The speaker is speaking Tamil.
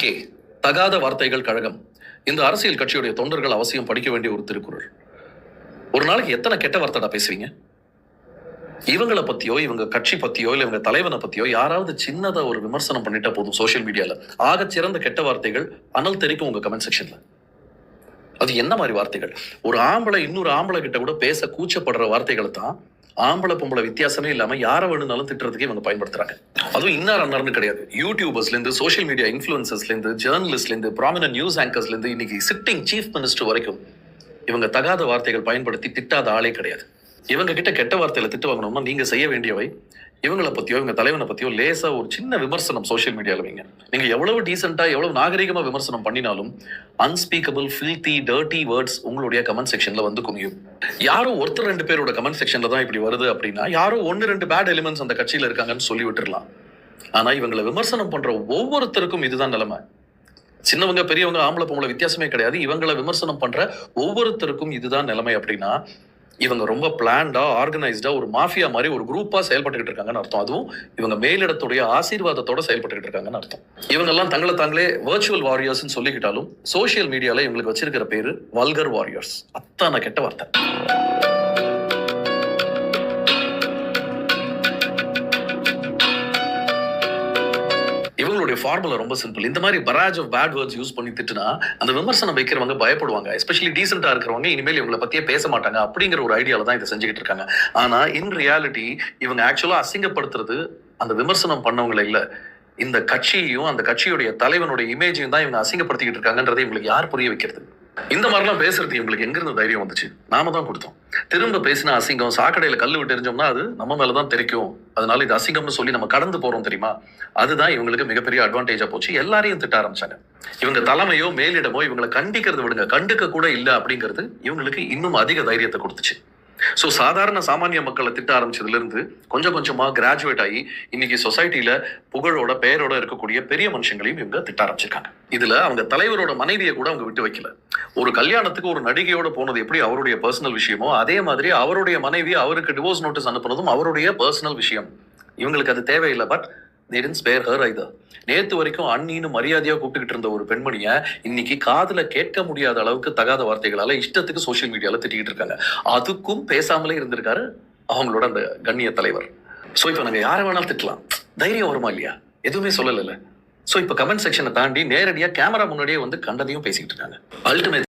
டிகே தகாத வார்த்தைகள் கழகம். இந்த அரசியல் கட்சியுடைய தொண்டர்கள் அவசியம் படிக்க வேண்டிய ஒரு திருக்குறள். ஒரு நாளைக்கு எத்தனை கெட்ட வார்த்தைடா பேசுவீங்க? இவங்களை பத்தியோ இவங்க கட்சி பத்தியோ இல்ல இவங்க தலைவனை பத்தியோ யாராவது சின்னதா ஒரு விமர்சனம் பண்ணிட்டா போதும் சோசியல் மீடியால ஆக சிறந்த கெட்ட வார்த்தைகள் அனல் தெரிக்கும் உங்க கமெண்ட் செக்ஷன்ல. அது என்ன மாதிரி வார்த்தைகள்? ஒரு ஆம்பளை இன்னொரு ஆம்பளை கிட்ட கூட பேச கூச்சப்படுற வார்த்தைகளை தான் ஆம்பளை பொம்பளை வித்தியாசமே இல்லாம யாரை வேணும்னாலும் திட்டுறதுக்கு இவங்க பயன்படுத்துறாங்க. அதுவும் இன்னார் அன்னார்னு கிடையாது. யூடியூபர்ஸ்ல இருந்து சோசியல் மீடியா இன்ஃபுளுசர்ஸ்ல இருந்து ஜேர்னலிஸ்ட்ல இருந்து ப்ராமினன்ட் நியூஸ் ஆங்கர்ஸ்ல இருந்து இன்னைக்கு சிட்டிங் சீஃப் மினிஸ்டர் வரைக்கும் இவங்க தகாத வார்த்தைகள் பயன்படுத்தி திட்டாத ஆளே கிடையாது. இவங்க கிட்ட கெட்ட வார்த்தையில திட்டு வாங்கணும்னா நீங்க செய்ய வேண்டியவை இவங்களை பத்தியோ இவங்க தலைவனை பத்தியோ லேசா ஒரு சின்ன விமர்சனம் சோசியல் மீடியால வைங்க. நீங்க எவ்வளவு டீசென்டா எவ்வளவு நாகரிகமா விமர்சனம் பண்ணினாலும் அன்ஸ்பீக்கபிள் ஃபில்தி டர்ட்டி வேர்ட்ஸ் உங்களுடைய கமெண்ட் செக்ஷன்ல வந்து குமியும். யாரோ ஒருத்தர் ரெண்டு பேரோட கமெண்ட் செக்ஷன்ல தான் இப்படி வருது அப்படின்னா யாரோ ஒன்னு ரெண்டு பேட் எலிமெண்ட்ஸ் அந்த கட்சியில இருக்காங்கன்னு சொல்லி விட்டுறலாம். ஆனா இவங்களை விமர்சனம் பண்ற ஒவ்வொருத்தருக்கும் இதுதான் நிலைமை. சின்னவங்க பெரியவங்க ஆம்பளை பொம்பளை வித்தியாசமே கிடையாது. இவங்களை விமர்சனம் பண்ற ஒவ்வொருத்தருக்கும் இதுதான் நிலைமை அப்படின்னா இவங்க ரொம்ப பிளான்டா ஆர்கனைஸ்டா ஒரு மாஃபியா மாதிரி ஒரு குரூப்பா செயல்பட்டுக்கிட்டு இருக்காங்கன்னு அர்த்தம். அதுவும் இவங்க மேலிடத்துடைய ஆசீர்வாதத்தோட செயல்பட்டுக்கிட்டு இருக்காங்கன்னு அர்த்தம். இவங்க எல்லாம் தங்களை தாங்களே வர்ச்சுவல் வாரியர்ஸ் சொல்லிக்கிட்டாலும் சோசியல் மீடியால இவங்களுக்கு வச்சிருக்கிற பேரு வல்கர் வாரியர்ஸ். அத்தான கெட்ட வார்த்தை. இவங்களுடைய ஃபார்முலா ரொம்ப சிம்பிள். இந்த மாதிரி barrage of bad words use பண்ணி திட்டுனா அந்த விமர்சனம் வைக்கிறவங்க பயப்படுவாங்க. எஸ்பெஷலி டீசென்டா இருக்கிறவங்க இனிமேல் இவங்களை பத்தியே பேச மாட்டாங்க அப்படிங்கிற ஒரு ஐடியால தான் இதை செஞ்சுக்கிட்டு இருக்காங்க. ஆனா இன் ரியாலிட்டி இவங்க ஆக்சுவலா அசிங்கப்படுத்துறது அந்த விமர்சனம் பண்ணவங்களை இல்ல, இந்த கட்சியையும் அந்த கட்சியுடைய தலைவனுடைய இமேஜையும் தான் இவங்க அசிங்கப்படுத்திக்கிட்டு இருக்காங்கன்றதை இவங்களுக்கு யார் புரிய வைக்கிறது? இந்த மாதிரிலாம் பேசுறது இவங்களுக்கு எங்க இருந்து தைரியம் வந்துச்சு? நாம தான் கொடுத்தோம். திரும்ப பேசினா அசிங்கம், சாக்கடையில கல்லு விட்டு எரிஞ்சோம்னா அது நம்ம மேலதான் தெரிக்கும். அதனால இது அசிங்கம்னு சொல்லி நம்ம கடந்து போறோம் தெரியுமா? அதுதான் இவங்களுக்கு மிகப்பெரிய அட்வான்டேஜா போச்சு. எல்லாரையும் திட்ட ஆரம்பிச்சாங்க. இவங்க தலைமையோ மேலிடமோ இவங்களை கண்டிக்கிறது விடுங்க, கண்டுக்க கூட இல்லை அப்படிங்கிறது இவங்களுக்கு இன்னும் அதிக தைரியத்தை கொடுத்துச்சு. சோ சாதாரண சாமானிய மக்களை திட்ட ஆரம்பிச்சதுல இருந்து கொஞ்சம் கொஞ்சமா கிராஜுவேட் ஆகி இன்னைக்கு சொசைட்டில புகழோட பெயரோட இருக்கக்கூடிய பெரிய மனுஷங்களையும் இவங்க திட்ட ஆரம்பிச்சிருக்காங்க. இதுல அவங்க தலைவரோட மனைவியை கூட அவங்க விட்டு வைக்கல. ஒரு கல்யாணத்துக்கு ஒரு நடிகையோட போனது எப்படி அவருடைய பர்சனல் விஷயமோ அதே மாதிரி அவருடைய மனைவி அவருக்கு டிவோர்ஸ் நோட்டீஸ் அனுப்புனதும் அவருடைய பர்சனல் விஷயம். இவங்களுக்கு அது தேவையில்லை. But they didn't spare her either. நேத்து வரைக்கும் அண்ணின்னு மரியாதையா கூப்பிட்டுக்கிட்டு இருந்த ஒரு பெண்மணிய இன்னைக்கு காதுல கேட்க முடியாத அளவுக்கு தகாத வார்த்தைகளால இஷ்டத்துக்கு சோசியல் மீடியால திட்டிக்கிட்டு இருக்காங்க. அதுக்கும் பேசாமலே இருந்திருக்காரு அவங்களோட அந்த கண்ணிய தலைவர். சோ இப்ப நாங்க யாரை வேணாலும் திட்டலாம், தைரியம் வருமா இல்லையா? எதுவுமே சொல்லல. சோ இப்ப கமெண்ட் செக்ஷனை தாண்டி நேரடியா கேமரா முன்னாடியே வந்து கண்டதையும் பேசிக்கிட்டு இருக்காங்க. அல்டிமேட்